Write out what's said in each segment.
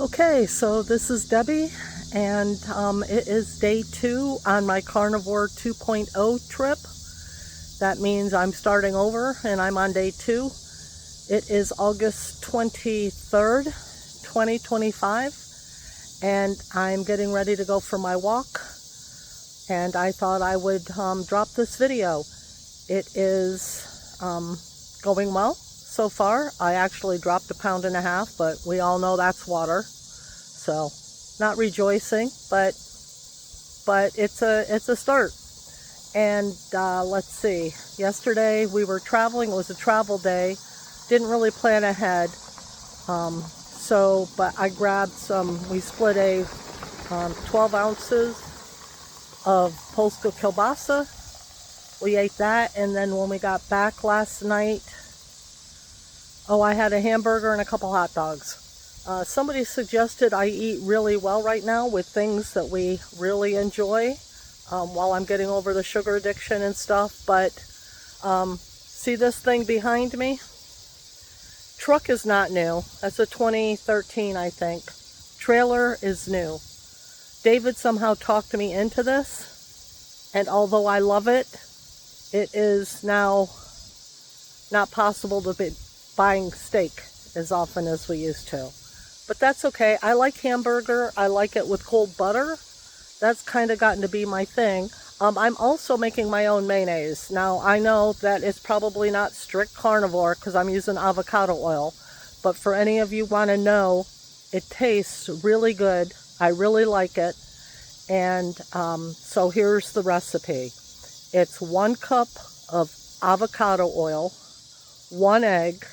Okay, so this is Debbie, and it is day 2 on my Carnivore 2.0 trip. That means I'm starting over, and I'm on day 2. It is August 23rd, 2025, and I'm getting ready to go for my walk, and I thought I would drop this video. It is going well so far. I actually dropped 1.5 pounds, but we all know that's water. So, not rejoicing, but it's a start. And let's see. Yesterday we were traveling. It was a travel day. Didn't really plan ahead. But I grabbed some. We split a 12 ounces of Polska kielbasa. We ate that, and then when we got back last night, I had a hamburger and a couple hot dogs. Somebody suggested I eat really well right now with things that we really enjoy while I'm getting over the sugar addiction and stuff. But see this thing behind me? Truck is not new. That's a 2013, I think. Trailer is new. David somehow talked me into this, and although I love it, it is now not possible to be buying steak as often as we used to. But that's okay. I like hamburger. I like it with cold butter. That's kind of gotten to be my thing. I'm also making my own mayonnaise. Now, I know that it's probably not strict carnivore because I'm using avocado oil. But for any of you want to know, it tastes really good. I really like it. And so here's the recipe. It's 1 cup of avocado oil, 1 egg,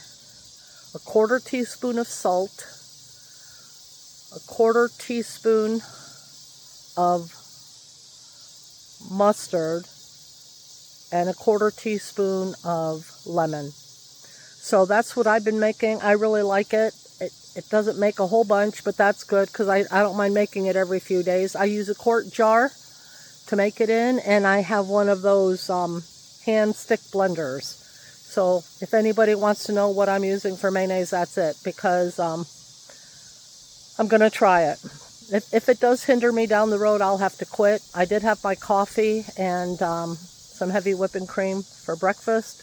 a 1/4 teaspoon of salt, a 1/4 teaspoon of mustard, and a 1/4 teaspoon of lemon. So that's what I've been making. I really like it. It doesn't make a whole bunch, but that's good because I don't mind making it every few days. I use a quart jar to make it in, and I have one of those hand stick blenders. So if anybody wants to know what I'm using for mayonnaise, that's it, because I'm going to try it. If it does hinder me down the road, I'll have to quit. I did have my coffee and some heavy whipping cream for breakfast.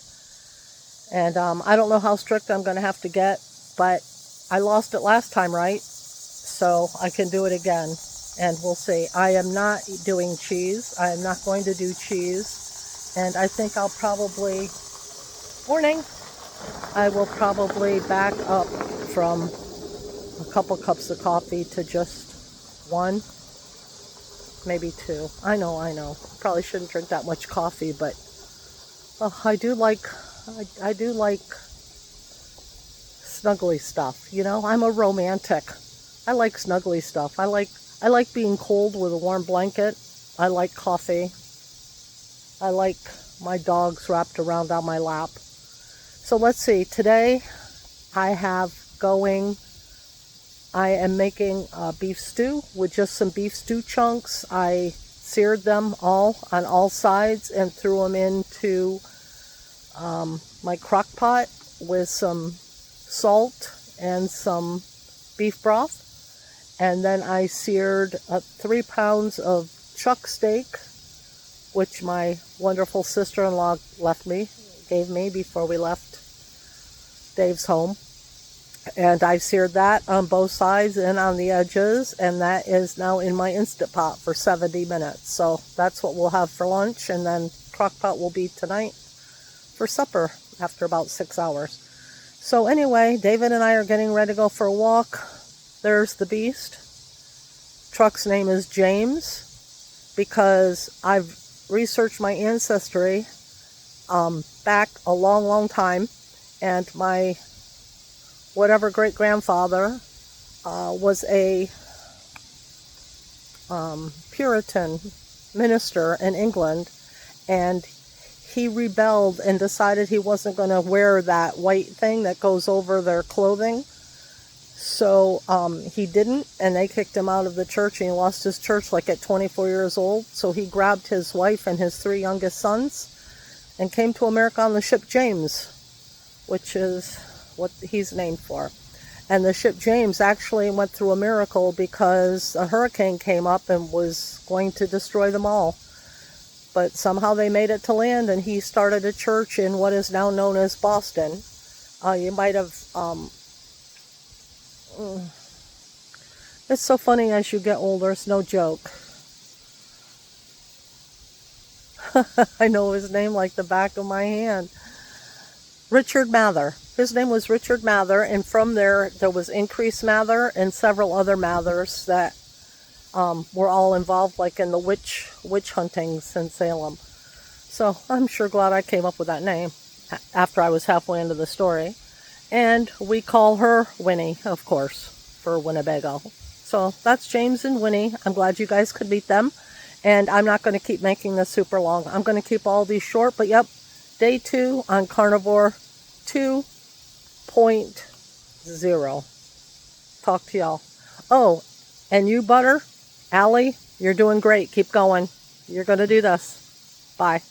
And I don't know how strict I'm going to have to get, but I lost it last time, right? So I can do it again, and we'll see. I am not doing cheese. I am not going to do cheese. And I think I'll probably... Morning! I will probably back up from a couple cups of coffee to just 1, maybe 2. I know. Probably shouldn't drink that much coffee, but I do like snuggly stuff. You know, I'm a romantic. I like snuggly stuff. I like being cold with a warm blanket. I like coffee. I like my dogs wrapped around on my lap. So let's see. Today I am making beef stew with just some beef stew chunks. I seared them all on all sides and threw them into my crock pot with some salt and some beef broth. And then I seared 3 pounds of chuck steak, which my wonderful sister-in-law gave me before we left Dave's home. And I seared that on both sides and on the edges, and that is now in my Instant Pot for 70 minutes. So that's what we'll have for lunch, and then crock pot will be tonight for supper after about 6 hours. So anyway, David and I are getting ready to go for a walk. There's the beast. Truck's name is James because I've researched my ancestry back a long time, and my whatever great-grandfather was a Puritan minister in England, and he rebelled and decided he wasn't going to wear that white thing that goes over their clothing. So he didn't, and they kicked him out of the church, and he lost his church like at 24 years old. So he grabbed his wife and his 3 youngest sons and came to America on the ship James, which is what he's named for. And the ship James actually went through a miracle because a hurricane came up and was going to destroy them all. But somehow they made it to land, and he started a church in what is now known as Boston. You might have... it's so funny as you get older, it's no joke. I know his name like the back of my hand. Richard Mather. His name was Richard Mather, and from there was Increase Mather and several other Mathers that were all involved, like in the witch huntings in Salem. So I'm sure glad I came up with that name after I was halfway into the story. And we call her Winnie, of course, for Winnebago. So that's James and Winnie. I'm glad you guys could meet them. And I'm not going to keep making this super long. I'm going to keep all these short. But yep, day 2 on Carnivore 2.0. Talk to y'all. Oh, and you, Butter, Allie, you're doing great. Keep going. You're going to do this. Bye.